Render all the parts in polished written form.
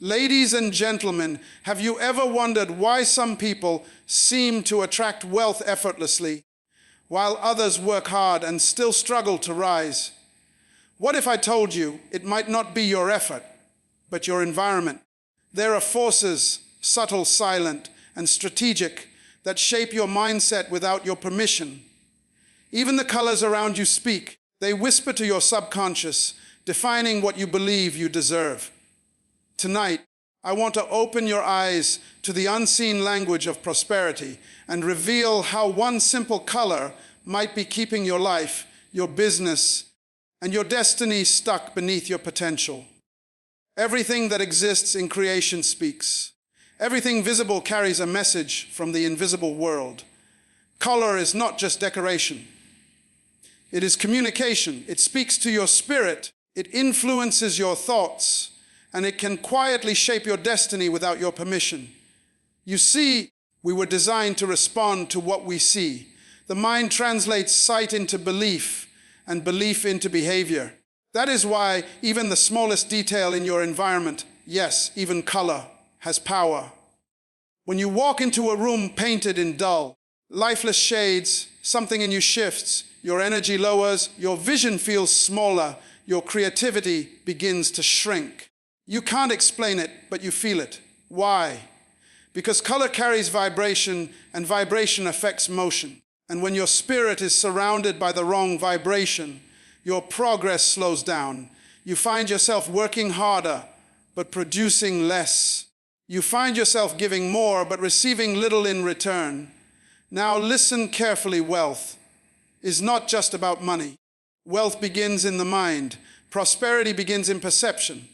Ladies and gentlemen, have you ever wondered why some people seem to attract wealth effortlessly, while others work hard and still struggle to rise? What if I told you it might not be your effort, but your environment? There are forces, subtle, silent, and strategic, that shape your mindset without your permission. Even the colors around you speak. They whisper to your subconscious, defining what you believe you deserve. Tonight, I want to open your eyes to the unseen language of prosperity and reveal how one simple color might be keeping your life, your business, and your destiny stuck beneath your potential. Everything that exists in creation speaks. Everything visible carries a message from the invisible world. Color is not just decoration. It is communication. It speaks to your spirit. It influences your thoughts, and it can quietly shape your destiny without your permission. You see, we were designed to respond to what we see. The mind translates sight into belief and belief into behavior. That is why even the smallest detail in your environment, yes, even color, has power. When you walk into a room painted in dull, lifeless shades, something in you shifts, your energy lowers, your vision feels smaller, your creativity begins to shrink. You can't explain it, but you feel it. Why? Because color carries vibration, and vibration affects motion. And when your spirit is surrounded by the wrong vibration, your progress slows down. You find yourself working harder, but producing less. You find yourself giving more, but receiving little in return. Now listen carefully. Wealth is not just about money. Wealth begins in the mind. Prosperity begins in perception.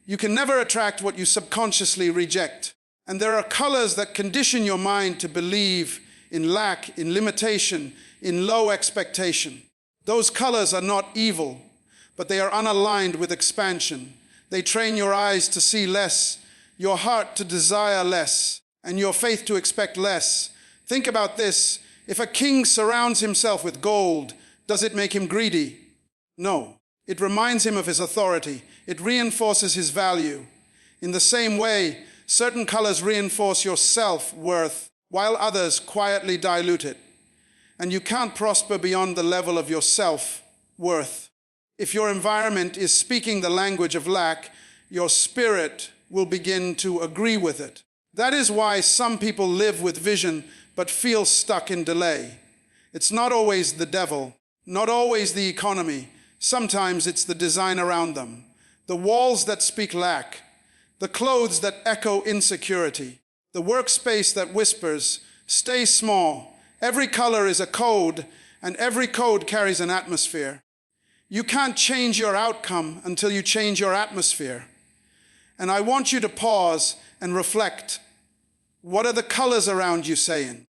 You can never attract what you subconsciously reject. And there are colors that condition your mind to believe in lack, in limitation, in low expectation. Those colors are not evil, but they are unaligned with expansion. They train your eyes to see less, your heart to desire less, and your faith to expect less. Think about this. If a king surrounds himself with gold, does it make him greedy? No. It reminds him of his authority. It reinforces his value. In the same way, certain colors reinforce your self-worth, while others quietly dilute it. And you can't prosper beyond the level of your self-worth. If your environment is speaking the language of lack, your spirit will begin to agree with it. That is why some people live with vision but feel stuck in delay. It's not always the devil, not always the economy. Sometimes it's the design around them. The walls that speak lack, the clothes that echo insecurity, the workspace that whispers, stay small. Every color is a code, and every code carries an atmosphere. You can't change your outcome until you change your atmosphere. And I want you to pause and reflect. What are the colors around you saying?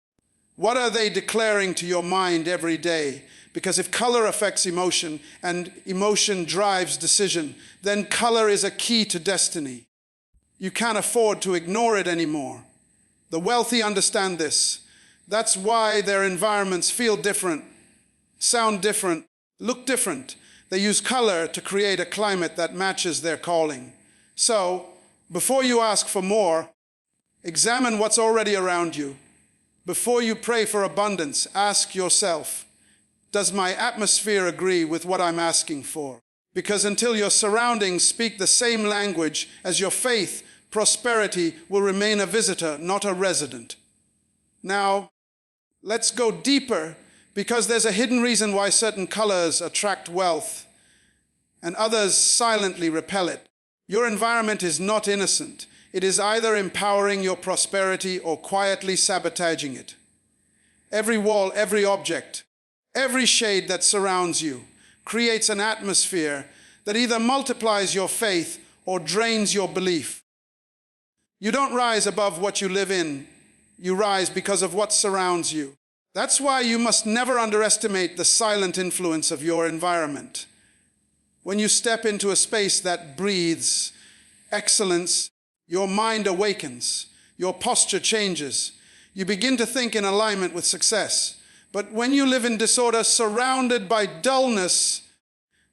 What are they declaring to your mind every day? Because if color affects emotion and emotion drives decision, then color is a key to destiny. You can't afford to ignore it anymore. The wealthy understand this. That's why their environments feel different, sound different, look different. They use color to create a climate that matches their calling. So, before you ask for more, examine what's already around you. Before you pray for abundance, ask yourself, does my atmosphere agree with what I'm asking for? Because until your surroundings speak the same language as your faith, prosperity will remain a visitor, not a resident. Now, let's go deeper, because there's a hidden reason why certain colors attract wealth and others silently repel it. Your environment is not innocent. It is either empowering your prosperity or quietly sabotaging it. Every wall, every object, every shade that surrounds you creates an atmosphere that either multiplies your faith or drains your belief. You don't rise above what you live in. You rise because of what surrounds you. That's why you must never underestimate the silent influence of your environment. When you step into a space that breathes excellence, your mind awakens, your posture changes. You begin to think in alignment with success. But when you live in disorder, surrounded by dullness,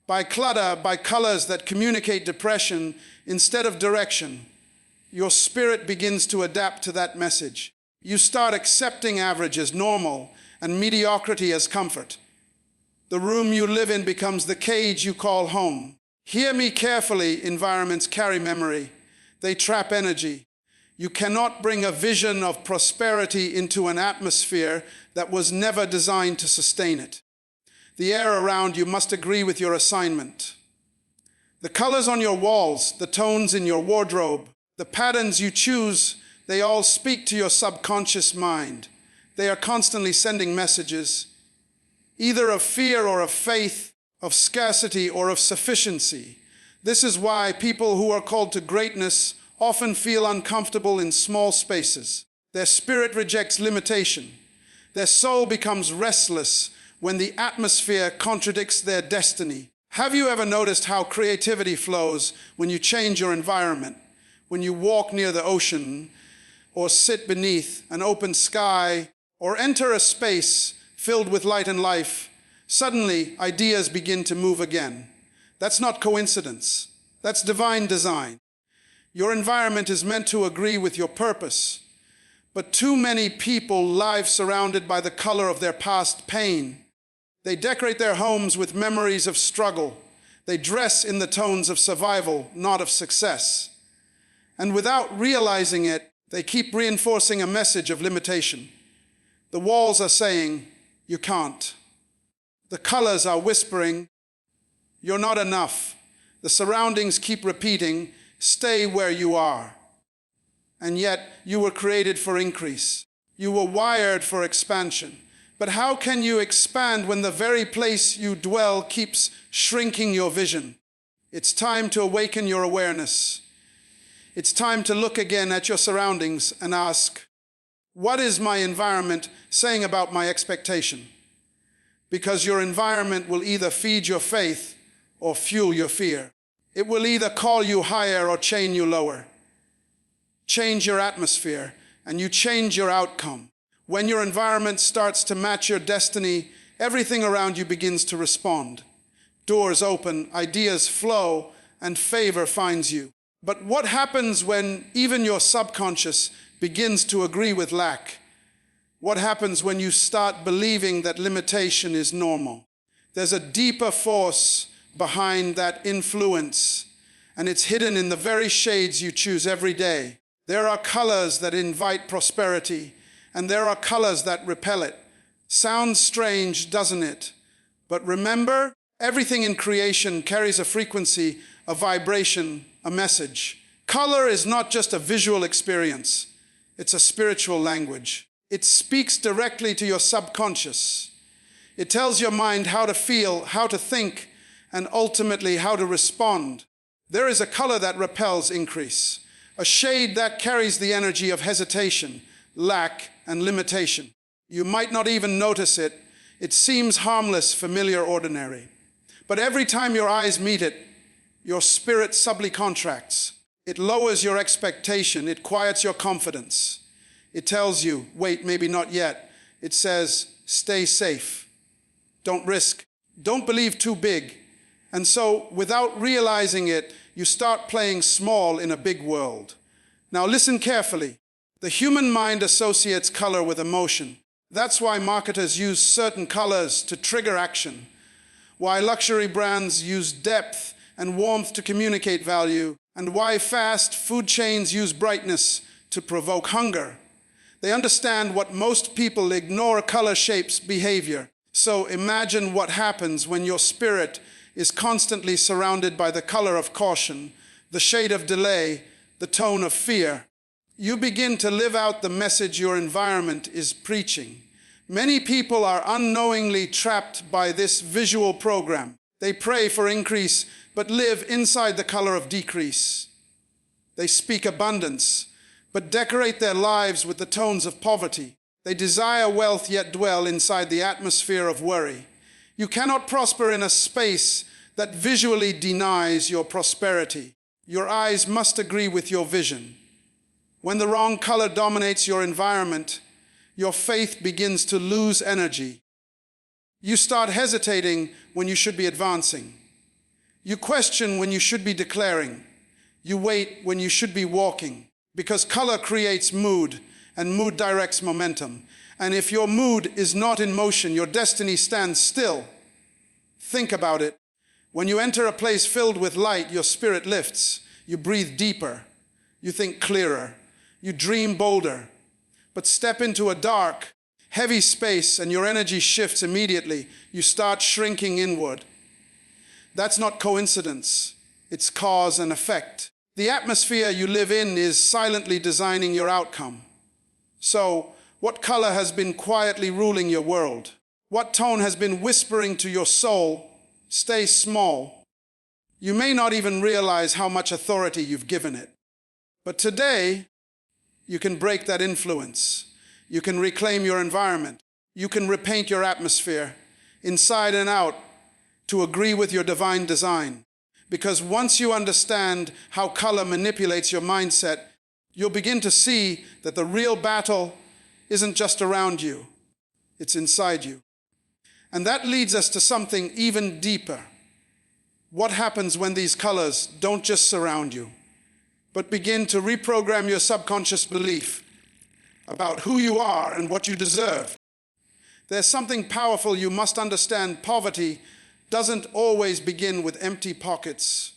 by clutter, by colors that communicate depression instead of direction, your spirit begins to adapt to that message. You start accepting average as normal and mediocrity as comfort. The room you live in becomes the cage you call home. Hear me carefully, environments carry memory. They trap energy. You cannot bring a vision of prosperity into an atmosphere that was never designed to sustain it. The air around you must agree with your assignment. The colors on your walls, the tones in your wardrobe, the patterns you choose, they all speak to your subconscious mind. They are constantly sending messages, either of fear or of faith, of scarcity or of sufficiency. This is why people who are called to greatness often feel uncomfortable in small spaces. Their spirit rejects limitation. Their soul becomes restless when the atmosphere contradicts their destiny. Have you ever noticed how creativity flows when you change your environment? When you walk near the ocean, or sit beneath an open sky, or enter a space filled with light and life, suddenly ideas begin to move again. That's not coincidence. That's divine design. Your environment is meant to agree with your purpose. But too many people live surrounded by the color of their past pain. They decorate their homes with memories of struggle. They dress in the tones of survival, not of success. And without realizing it, they keep reinforcing a message of limitation. The walls are saying, you can't. The colors are whispering, you're not enough. The surroundings keep repeating, stay where you are. And yet, you were created for increase. You were wired for expansion. But how can you expand when the very place you dwell keeps shrinking your vision? It's time to awaken your awareness. It's time to look again at your surroundings and ask, what is my environment saying about my expectation? Because your environment will either feed your faith or fuel your fear. It will either call you higher or chain you lower. Change your atmosphere and you change your outcome. When your environment starts to match your destiny, everything around you begins to respond. Doors open, ideas flow, and favor finds you. But what happens when even your subconscious begins to agree with lack? What happens when you start believing that limitation is normal? There's a deeper force behind that influence, and it's hidden in the very shades you choose every day. There are colors that invite prosperity, and there are colors that repel it. Sounds strange, doesn't it? But remember, everything in creation carries a frequency, a vibration, a message. Color is not just a visual experience. It's a spiritual language. It speaks directly to your subconscious. It tells your mind how to feel, how to think, and ultimately how to respond. There is a color that repels increase, a shade that carries the energy of hesitation, lack, and limitation. You might not even notice it. It seems harmless, familiar, ordinary. But every time your eyes meet it, your spirit subtly contracts. It lowers your expectation. It quiets your confidence. It tells you, wait, maybe not yet. It says, stay safe. Don't risk. Don't believe too big. And so, without realizing it, you start playing small in a big world. Now listen carefully. The human mind associates color with emotion. That's why marketers use certain colors to trigger action. Why luxury brands use depth and warmth to communicate value. And why fast food chains use brightness to provoke hunger. They understand what most people ignore: color shapes behavior. So imagine what happens when your spirit is constantly surrounded by the color of caution, the shade of delay, the tone of fear. You begin to live out the message your environment is preaching. Many people are unknowingly trapped by this visual program. They pray for increase, but live inside the color of decrease. They speak abundance, but decorate their lives with the tones of poverty. They desire wealth, yet dwell inside the atmosphere of worry. You cannot prosper in a space that visually denies your prosperity. Your eyes must agree with your vision. When the wrong color dominates your environment, your faith begins to lose energy. You start hesitating when you should be advancing. You question when you should be declaring. You wait when you should be walking. Because color creates mood, and mood directs momentum. And if your mood is not in motion, your destiny stands still. Think about it. When you enter a place filled with light, your spirit lifts. You breathe deeper. You think clearer. You dream bolder. But step into a dark, heavy space and your energy shifts immediately. You start shrinking inward. That's not coincidence. It's cause and effect. The atmosphere you live in is silently designing your outcome. So, what color has been quietly ruling your world? What tone has been whispering to your soul, stay small? You may not even realize how much authority you've given it. But today, you can break that influence. You can reclaim your environment. You can repaint your atmosphere, inside and out, to agree with your divine design. Because once you understand how color manipulates your mindset, you'll begin to see that the real battle isn't just around you, it's inside you. And that leads us to something even deeper. What happens when these colors don't just surround you, but begin to reprogram your subconscious belief about who you are and what you deserve? There's something powerful you must understand. Poverty doesn't always begin with empty pockets.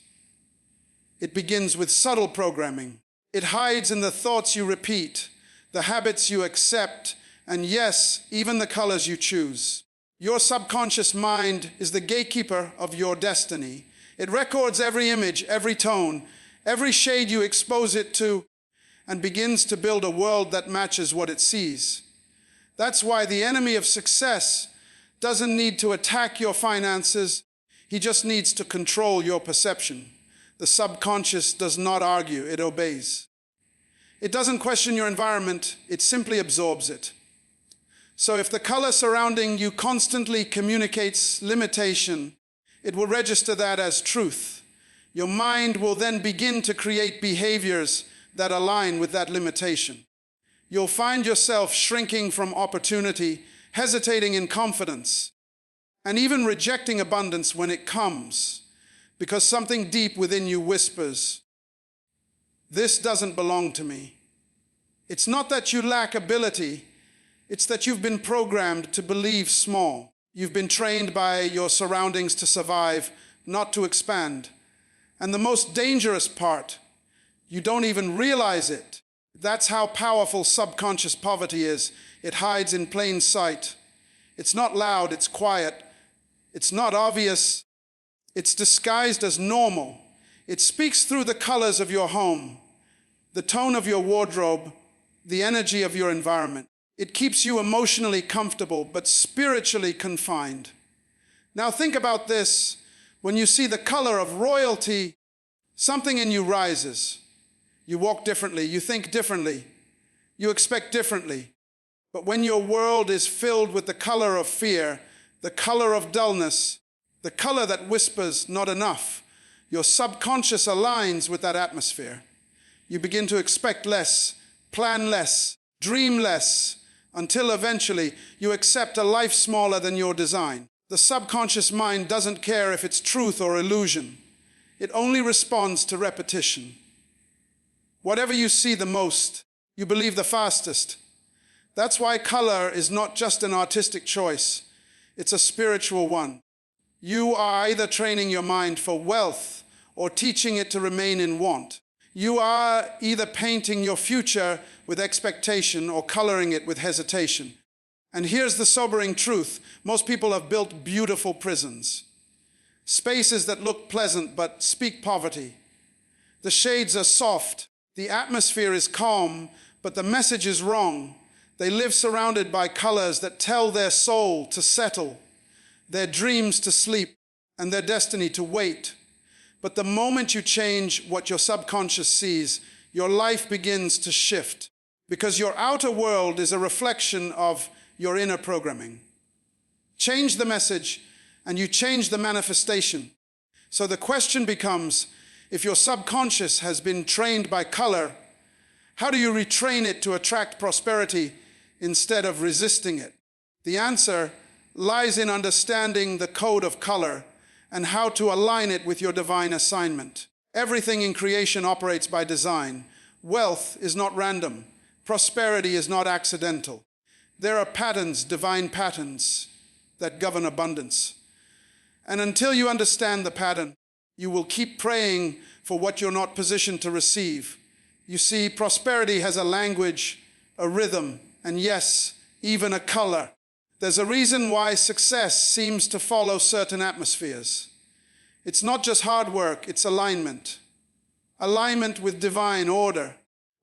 It begins with subtle programming. It hides in the thoughts you repeat, the habits you accept, and yes, even the colors you choose. Your subconscious mind is the gatekeeper of your destiny. It records every image, every tone, every shade you expose it to, and begins to build a world that matches what it sees. That's why the enemy of success doesn't need to attack your finances. He just needs to control your perception. The subconscious does not argue, it obeys. It doesn't question your environment, it simply absorbs it. So if the color surrounding you constantly communicates limitation, it will register that as truth. Your mind will then begin to create behaviors that align with that limitation. You'll find yourself shrinking from opportunity, hesitating in confidence, and even rejecting abundance when it comes, because something deep within you whispers, "This doesn't belong to me." It's not that you lack ability, it's that you've been programmed to believe small. You've been trained by your surroundings to survive, not to expand. And the most dangerous part, you don't even realize it. That's how powerful subconscious poverty is. It hides in plain sight. It's not loud, it's quiet. It's not obvious. It's disguised as normal. It speaks through the colors of your home, the tone of your wardrobe, the energy of your environment. It keeps you emotionally comfortable, but spiritually confined. Now think about this. When you see the color of royalty, something in you rises. You walk differently, you think differently, you expect differently. But when your world is filled with the color of fear, the color of dullness, the color that whispers, "not enough," your subconscious aligns with that atmosphere. You begin to expect less, plan less, dream less, until eventually you accept a life smaller than your design. The subconscious mind doesn't care if it's truth or illusion. It only responds to repetition. Whatever you see the most, you believe the fastest. That's why color is not just an artistic choice, it's a spiritual one. You are either training your mind for wealth or teaching it to remain in want. You are either painting your future with expectation or coloring it with hesitation. And here's the sobering truth. Most people have built beautiful prisons. Spaces that look pleasant but speak poverty. The shades are soft. The atmosphere is calm, but the message is wrong. They live surrounded by colors that tell their soul to settle, their dreams to sleep, and their destiny to wait. But the moment you change what your subconscious sees, your life begins to shift, because your outer world is a reflection of your inner programming. Change the message, and you change the manifestation. So the question becomes, if your subconscious has been trained by color, how do you retrain it to attract prosperity instead of resisting it? The answer lies in understanding the code of color and how to align it with your divine assignment. Everything in creation operates by design. Wealth is not random. Prosperity is not accidental. There are patterns, divine patterns, that govern abundance. And until you understand the pattern, you will keep praying for what you're not positioned to receive. You see, prosperity has a language, a rhythm, and yes, even a color. There's a reason why success seems to follow certain atmospheres. It's not just hard work, it's alignment. Alignment with divine order.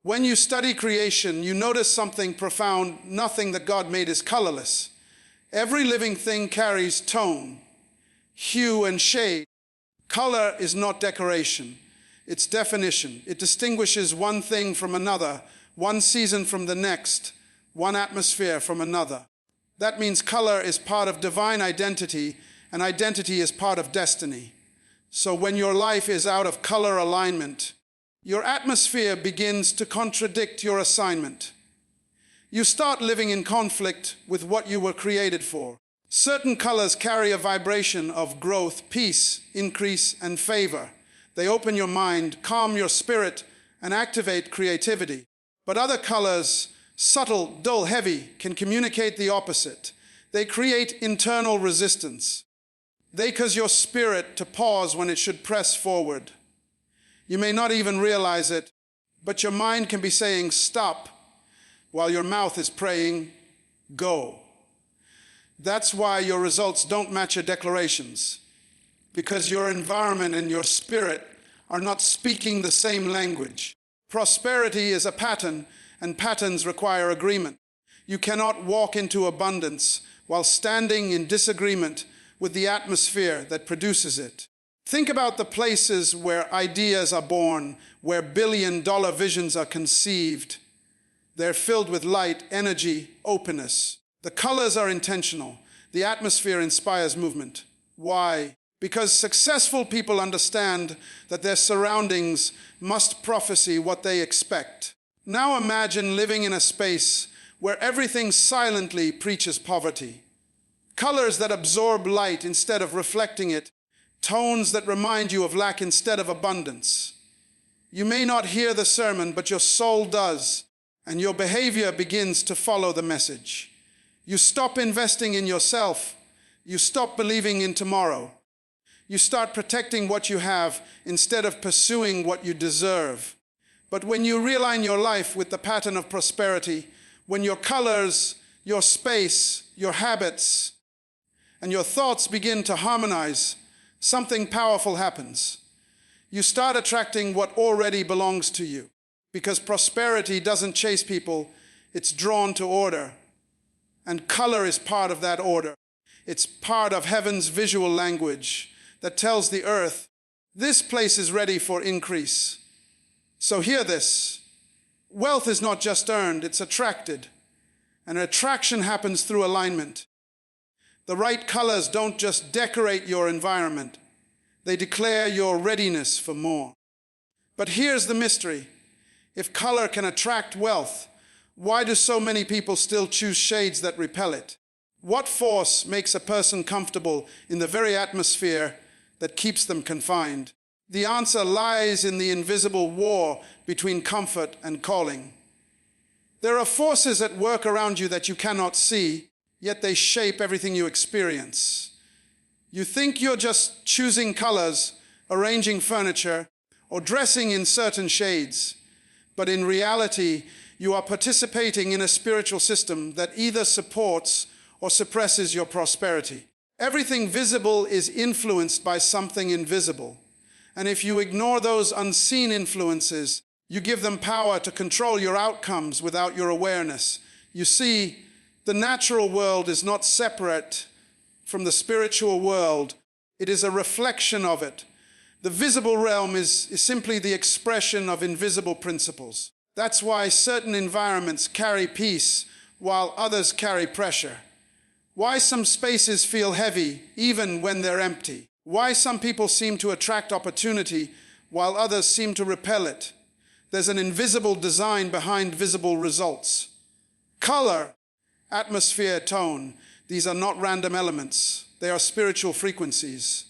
When you study creation, you notice something profound. Nothing that God made is colorless. Every living thing carries tone, hue, and shade. Color is not decoration, it's definition. It distinguishes one thing from another, one season from the next, one atmosphere from another. That means color is part of divine identity, and identity is part of destiny. So when your life is out of color alignment, your atmosphere begins to contradict your assignment. You start living in conflict with what you were created for. Certain colors carry a vibration of growth, peace, increase, and favor. They open your mind, calm your spirit, and activate creativity. But other colors, subtle, dull, heavy, can communicate the opposite. They create internal resistance. They cause your spirit to pause when it should press forward. You may not even realize it, but your mind can be saying, stop, while your mouth is praying, go. That's why your results don't match your declarations, because your environment and your spirit are not speaking the same language. Prosperity is a pattern, and patterns require agreement. You cannot walk into abundance while standing in disagreement with the atmosphere that produces it. Think about the places where ideas are born, where billion-dollar visions are conceived. They're filled with light, energy, openness. The colors are intentional. The atmosphere inspires movement. Why? Because successful people understand that their surroundings must prophesy what they expect. Now imagine living in a space where everything silently preaches poverty. Colors that absorb light instead of reflecting it. Tones that remind you of lack instead of abundance. You may not hear the sermon, but your soul does, and your behavior begins to follow the message. You stop investing in yourself. You stop believing in tomorrow. You start protecting what you have instead of pursuing what you deserve. But when you realign your life with the pattern of prosperity, when your colors, your space, your habits, and your thoughts begin to harmonize, something powerful happens. You start attracting what already belongs to you, because prosperity doesn't chase people, it's drawn to order. And color is part of that order. It's part of heaven's visual language that tells the earth, this place is ready for increase. So hear this. Wealth is not just earned, it's attracted. And attraction happens through alignment. The right colors don't just decorate your environment. They declare your readiness for more. But here's the mystery. If color can attract wealth, why do so many people still choose shades that repel it? What force makes a person comfortable in the very atmosphere that keeps them confined? The answer lies in the invisible war between comfort and calling. There are forces at work around you that you cannot see, yet they shape everything you experience. You think you're just choosing colors, arranging furniture, or dressing in certain shades, but in reality, you are participating in a spiritual system that either supports or suppresses your prosperity. Everything visible is influenced by something invisible, and if you ignore those unseen influences, you give them power to control your outcomes without your awareness. You see, the natural world is not separate from the spiritual world. It is a reflection of it. The visible realm is simply the expression of invisible principles. That's why certain environments carry peace while others carry pressure. Why some spaces feel heavy even when they're empty. Why some people seem to attract opportunity while others seem to repel it. There's an invisible design behind visible results. Color, atmosphere, tone, these are not random elements. They are spiritual frequencies.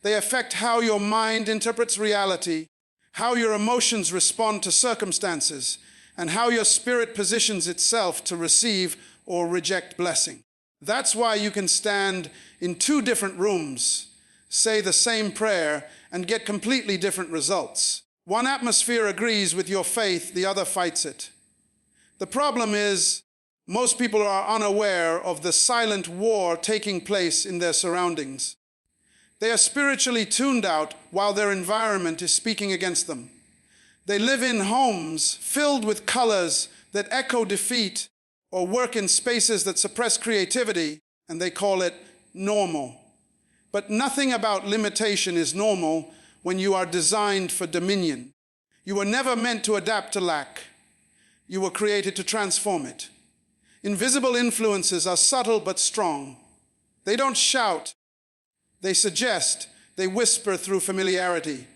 They affect how your mind interprets reality, how your emotions respond to circumstances, and how your spirit positions itself to receive or reject blessing. That's why you can stand in two different rooms, say the same prayer, and get completely different results. One atmosphere agrees with your faith, the other fights it. The problem is, most people are unaware of the silent war taking place in their surroundings. They are spiritually tuned out while their environment is speaking against them. They live in homes filled with colors that echo defeat or work in spaces that suppress creativity, and they call it normal. But nothing about limitation is normal when you are designed for dominion. You were never meant to adapt to lack. You were created to transform it. Invisible influences are subtle but strong. They don't shout. They suggest. They whisper through familiarity.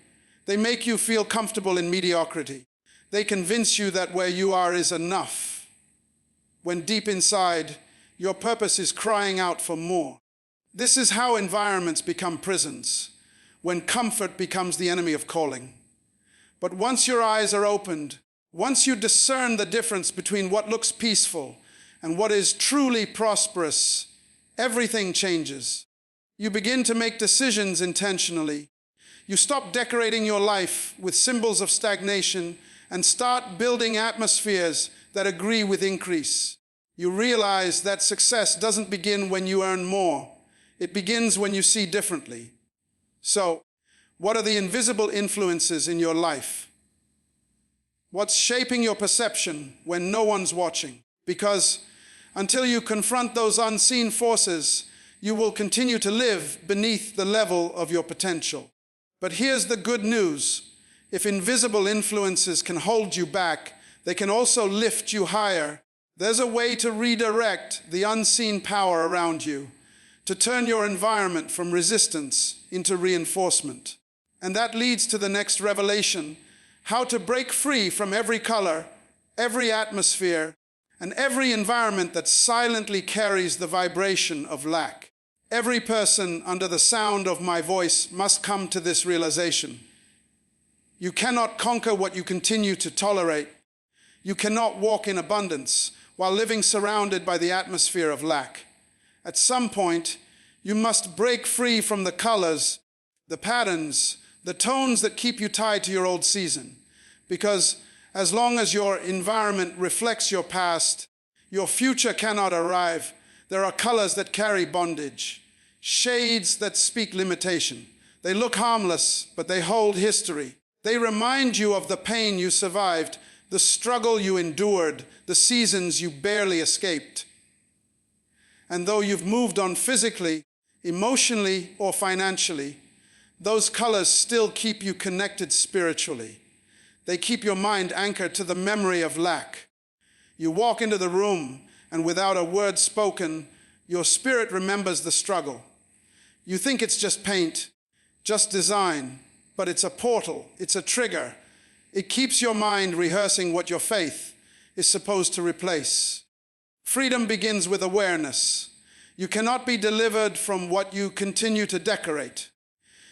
They make you feel comfortable in mediocrity. They convince you that where you are is enough, when deep inside, your purpose is crying out for more. This is how environments become prisons, when comfort becomes the enemy of calling. But once your eyes are opened, once you discern the difference between what looks peaceful and what is truly prosperous, everything changes. You begin to make decisions intentionally. You stop decorating your life with symbols of stagnation and start building atmospheres that agree with increase. You realize that success doesn't begin when you earn more. It begins when you see differently. So, what are the invisible influences in your life? What's shaping your perception when no one's watching? Because until you confront those unseen forces, you will continue to live beneath the level of your potential. But here's the good news. If invisible influences can hold you back, they can also lift you higher. There's a way to redirect the unseen power around you, to turn your environment from resistance into reinforcement. And that leads to the next revelation, how to break free from every color, every atmosphere, and every environment that silently carries the vibration of lack. Every person under the sound of my voice must come to this realization. You cannot conquer what you continue to tolerate. You cannot walk in abundance while living surrounded by the atmosphere of lack. At some point, you must break free from the colors, the patterns, the tones that keep you tied to your old season. Because as long as your environment reflects your past, your future cannot arrive. There are colors that carry bondage, shades that speak limitation. They look harmless, but they hold history. They remind you of the pain you survived, the struggle you endured, the seasons you barely escaped. And though you've moved on physically, emotionally, or financially, those colors still keep you connected spiritually. They keep your mind anchored to the memory of lack. You walk into the room, and without a word spoken, your spirit remembers the struggle. You think it's just paint, just design, but it's a portal, it's a trigger. It keeps your mind rehearsing what your faith is supposed to replace. Freedom begins with awareness. You cannot be delivered from what you continue to decorate.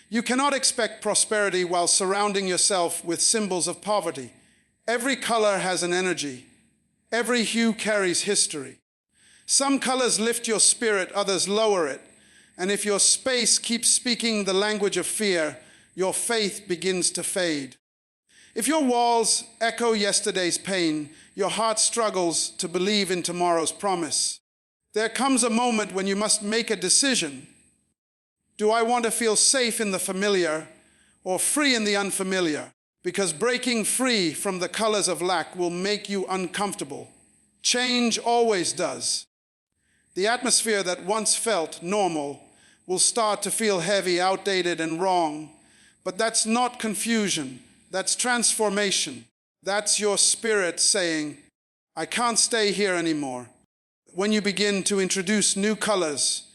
You cannot expect prosperity while surrounding yourself with symbols of poverty. Every color has an energy. Every hue carries history. Some colors lift your spirit, others lower it. And if your space keeps speaking the language of fear, your faith begins to fade. If your walls echo yesterday's pain, your heart struggles to believe in tomorrow's promise. There comes a moment when you must make a decision. Do I want to feel safe in the familiar or free in the unfamiliar? Because breaking free from the colors of lack will make you uncomfortable. Change always does. The atmosphere that once felt normal will start to feel heavy, outdated, and wrong. But that's not confusion. That's transformation. That's your spirit saying, I can't stay here anymore. When you begin to introduce new colors,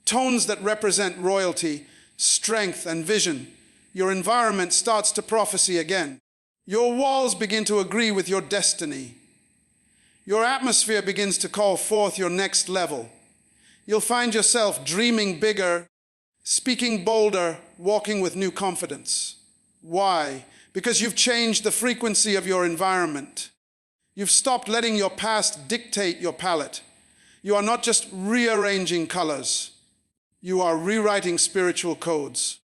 tones that represent royalty, strength, and vision, your environment starts to prophesy again. Your walls begin to agree with your destiny. Your atmosphere begins to call forth your next level. You'll find yourself dreaming bigger, speaking bolder, walking with new confidence. Why? Because you've changed the frequency of your environment. You've stopped letting your past dictate your palette. You are not just rearranging colors. You are rewriting spiritual codes.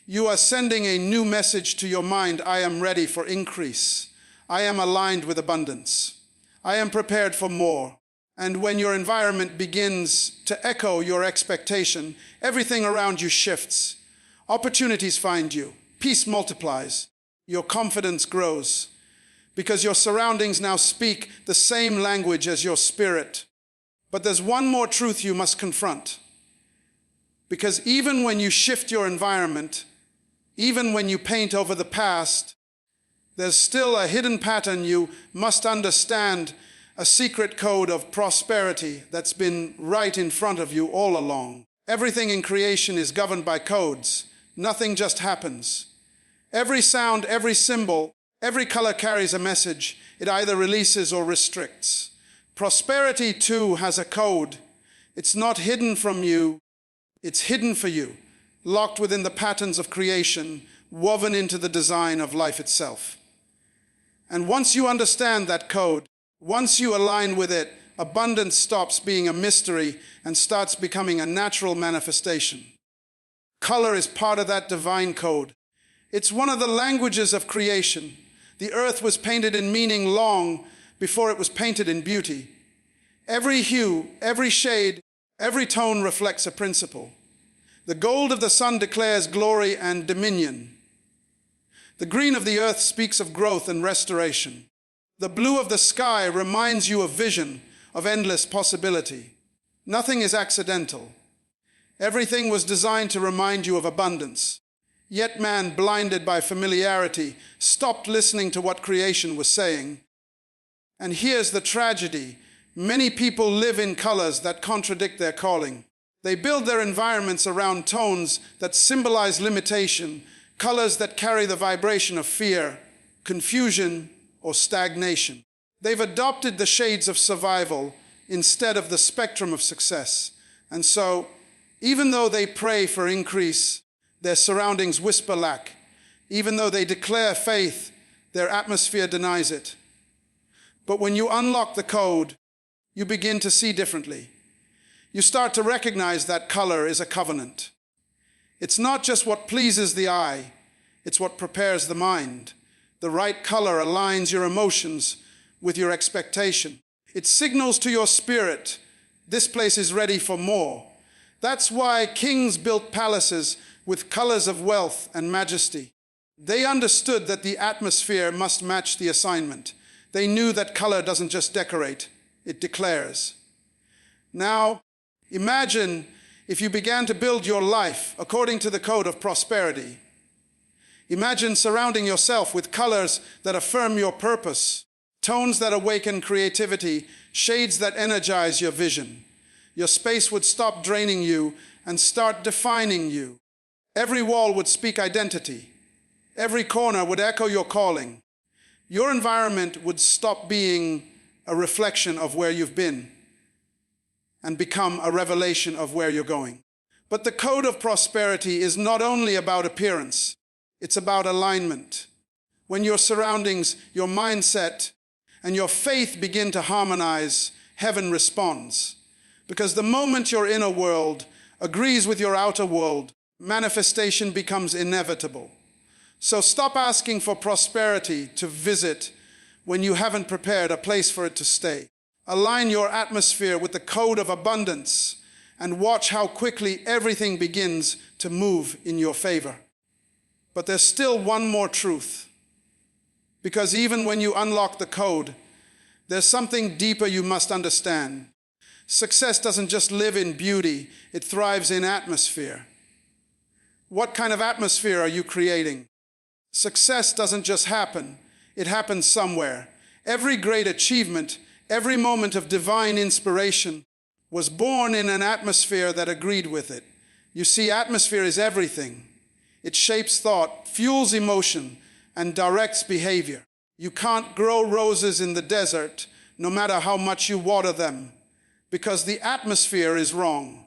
You are sending a new message to your mind. I am ready for increase. I am aligned with abundance. I am prepared for more. And when your environment begins to echo your expectation, everything around you shifts. Opportunities find you. Peace multiplies. Your confidence grows. Because your surroundings now speak the same language as your spirit. But there's one more truth you must confront. Because even when you shift your environment, even when you paint over the past, there's still a hidden pattern you must understand, a secret code of prosperity that's been right in front of you all along. Everything in creation is governed by codes. Nothing just happens. Every sound, every symbol, every color carries a message. It either releases or restricts. Prosperity, too, has a code. It's not hidden from you. It's hidden for you, locked within the patterns of creation, woven into the design of life itself. And once you understand that code, once you align with it, abundance stops being a mystery and starts becoming a natural manifestation. Color is part of that divine code. It's one of the languages of creation. The earth was painted in meaning long before it was painted in beauty. Every hue, every shade, every tone reflects a principle. The gold of the sun declares glory and dominion. The green of the earth speaks of growth and restoration. The blue of the sky reminds you of vision, of endless possibility. Nothing is accidental. Everything was designed to remind you of abundance. Yet man, blinded by familiarity, stopped listening to what creation was saying. And here's the tragedy. Many people live in colors that contradict their calling. They build their environments around tones that symbolize limitation, colors that carry the vibration of fear, confusion, or stagnation. They've adopted the shades of survival instead of the spectrum of success. And so, even though they pray for increase, their surroundings whisper lack. Even though they declare faith, their atmosphere denies it. But when you unlock the code, you begin to see differently. You start to recognize that color is a covenant. It's not just what pleases the eye, it's what prepares the mind. The right color aligns your emotions with your expectation. It signals to your spirit, this place is ready for more. That's why kings built palaces with colors of wealth and majesty. They understood that the atmosphere must match the assignment. They knew that color doesn't just decorate, it declares. Now, imagine if you began to build your life according to the code of prosperity. Imagine surrounding yourself with colors that affirm your purpose, tones that awaken creativity, shades that energize your vision. Your space would stop draining you and start defining you. Every wall would speak identity. Every corner would echo your calling. Your environment would stop being a reflection of where you've been and become a revelation of where you're going. But the code of prosperity is not only about appearance, it's about alignment. When your surroundings, your mindset, and your faith begin to harmonize, heaven responds. Because the moment your inner world agrees with your outer world, manifestation becomes inevitable. So stop asking for prosperity to visit when you haven't prepared a place for it to stay. Align your atmosphere with the code of abundance and watch how quickly everything begins to move in your favor. But there's still one more truth. Because even when you unlock the code, there's something deeper you must understand. Success doesn't just live in beauty, it thrives in atmosphere. What kind of atmosphere are you creating? Success doesn't just happen, it happens somewhere. Every great achievement, every moment of divine inspiration was born in an atmosphere that agreed with it. You see, atmosphere is everything. It shapes thought, fuels emotion, and directs behavior. You can't grow roses in the desert, no matter how much you water them, because the atmosphere is wrong.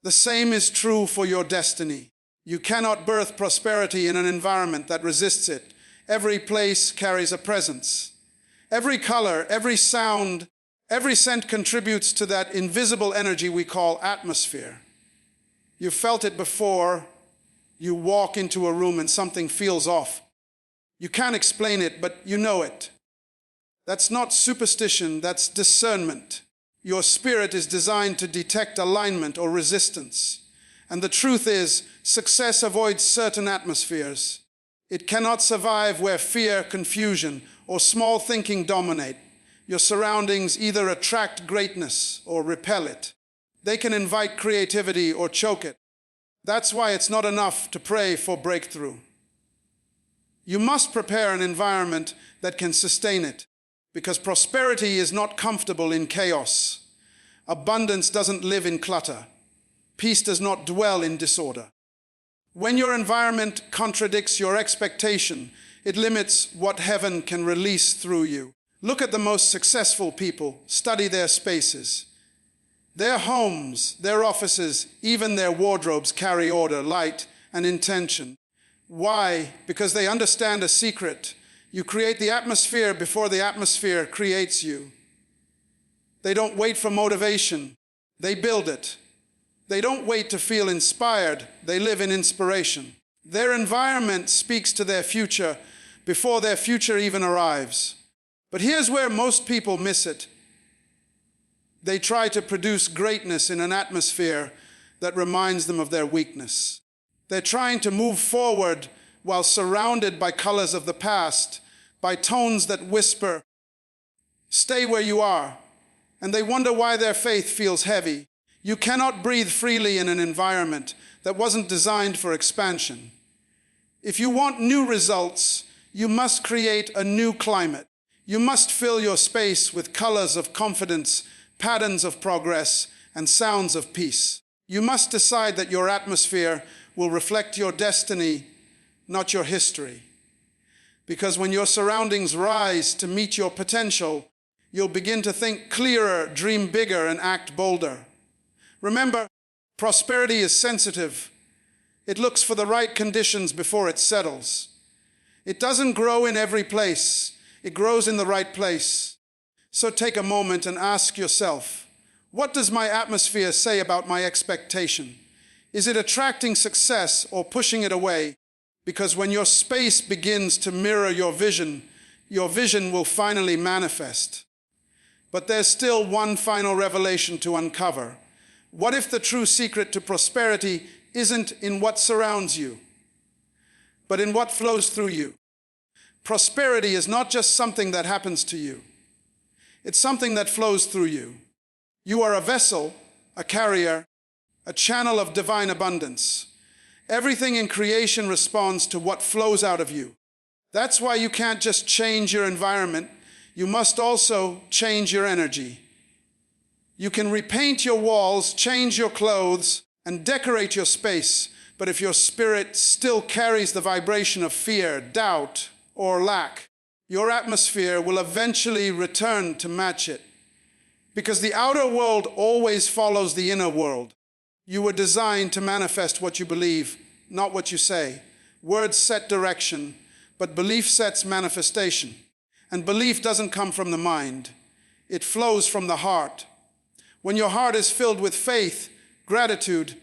The same is true for your destiny. You cannot birth prosperity in an environment that resists it. Every place carries a presence. Every color, every sound, every scent contributes to that invisible energy we call atmosphere. You've felt it before. You walk into a room and something feels off. You can't explain it, but you know it. That's not superstition, that's discernment. Your spirit is designed to detect alignment or resistance. And the truth is, success avoids certain atmospheres. It cannot survive where fear, confusion, or small thinking dominate. Your surroundings either attract greatness or repel it. They can invite creativity or choke it. That's why it's not enough to pray for breakthrough. You must prepare an environment that can sustain it, because prosperity is not comfortable in chaos. Abundance doesn't live in clutter. Peace does not dwell in disorder. When your environment contradicts your expectation, it limits what heaven can release through you. Look at the most successful people. Study their spaces. Their homes, their offices, even their wardrobes carry order, light, and intention. Why? Because they understand a secret. You create the atmosphere before the atmosphere creates you. They don't wait for motivation. They build it. They don't wait to feel inspired. They live in inspiration. Their environment speaks to their future before their future even arrives. But here's where most people miss it. They try to produce greatness in an atmosphere that reminds them of their weakness. They're trying to move forward while surrounded by colors of the past, by tones that whisper, "Stay where you are," and they wonder why their faith feels heavy. You cannot breathe freely in an environment that wasn't designed for expansion. If you want new results, you must create a new climate. You must fill your space with colors of confidence, patterns of progress, and sounds of peace. You must decide that your atmosphere will reflect your destiny, not your history. Because when your surroundings rise to meet your potential, you'll begin to think clearer, dream bigger, and act bolder. Remember, prosperity is sensitive. It looks for the right conditions before it settles. It doesn't grow in every place. It grows in the right place. So take a moment and ask yourself, what does my atmosphere say about my expectation? Is it attracting success or pushing it away? Because when your space begins to mirror your vision will finally manifest. But there's still one final revelation to uncover. What if the true secret to prosperity isn't in what surrounds you, but in what flows through you? Prosperity is not just something that happens to you. It's something that flows through you. You are a vessel, a carrier, a channel of divine abundance. Everything in creation responds to what flows out of you. That's why you can't just change your environment. You must also change your energy. You can repaint your walls, change your clothes, and decorate your space, but if your spirit still carries the vibration of fear, doubt, or lack, your atmosphere will eventually return to match it. Because the outer world always follows the inner world. You were designed to manifest what you believe, not what you say. Words set direction, but belief sets manifestation. And belief doesn't come from the mind. It flows from the heart. When your heart is filled with faith, gratitude,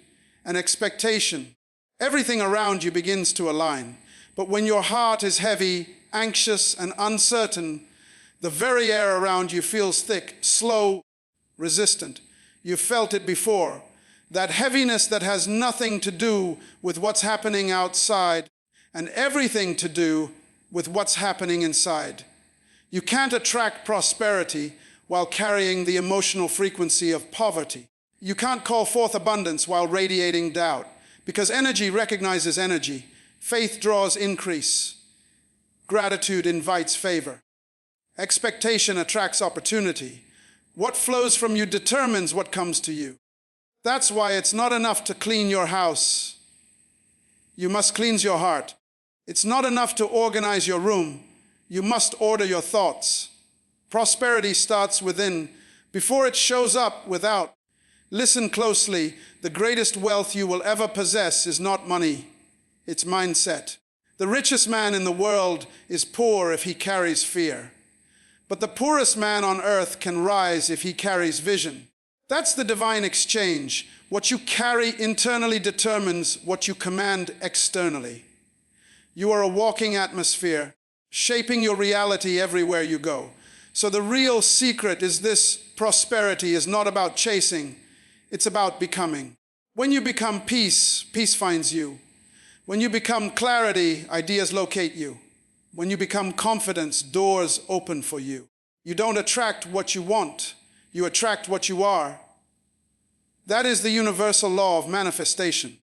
and expectation, everything around you begins to align. But when your heart is heavy, anxious, and uncertain, the very air around you feels thick, slow, resistant. You've felt it before. That heaviness that has nothing to do with what's happening outside and everything to do with what's happening inside. You can't attract prosperity while carrying the emotional frequency of poverty. You can't call forth abundance while radiating doubt, because energy recognizes energy. Faith draws increase. Gratitude invites favor. Expectation attracts opportunity. What flows from you determines what comes to you. That's why it's not enough to clean your house. You must cleanse your heart. It's not enough to organize your room. You must order your thoughts. Prosperity starts within before it shows up without. Listen closely. The greatest wealth you will ever possess is not money. It's mindset. The richest man in the world is poor if he carries fear. But the poorest man on earth can rise if he carries vision. That's the divine exchange. What you carry internally determines what you command externally. You are a walking atmosphere, shaping your reality everywhere you go. So the real secret is this: prosperity is not about chasing, it's about becoming. When you become peace, peace finds you. When you become clarity, ideas locate you. When you become confidence, doors open for you. You don't attract what you want, you attract what you are. That is the universal law of manifestation.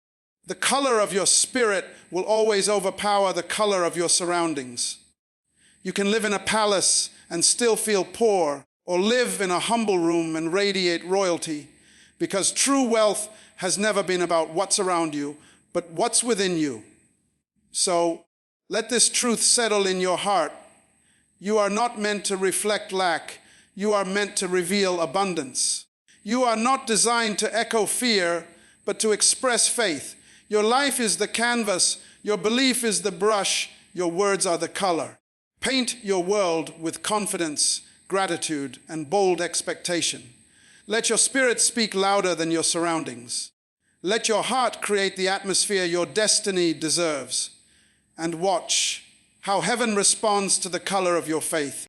The color of your spirit will always overpower the color of your surroundings. You can live in a palace and still feel poor, or live in a humble room and radiate royalty, because true wealth has never been about what's around you, but what's within you. So let this truth settle in your heart. You are not meant to reflect lack. You are meant to reveal abundance. You are not designed to echo fear, but to express faith. Your life is the canvas. Your belief is the brush. Your words are the color. Paint your world with confidence, gratitude, and bold expectation. Let your spirit speak louder than your surroundings. Let your heart create the atmosphere your destiny deserves. And watch how heaven responds to the color of your faith.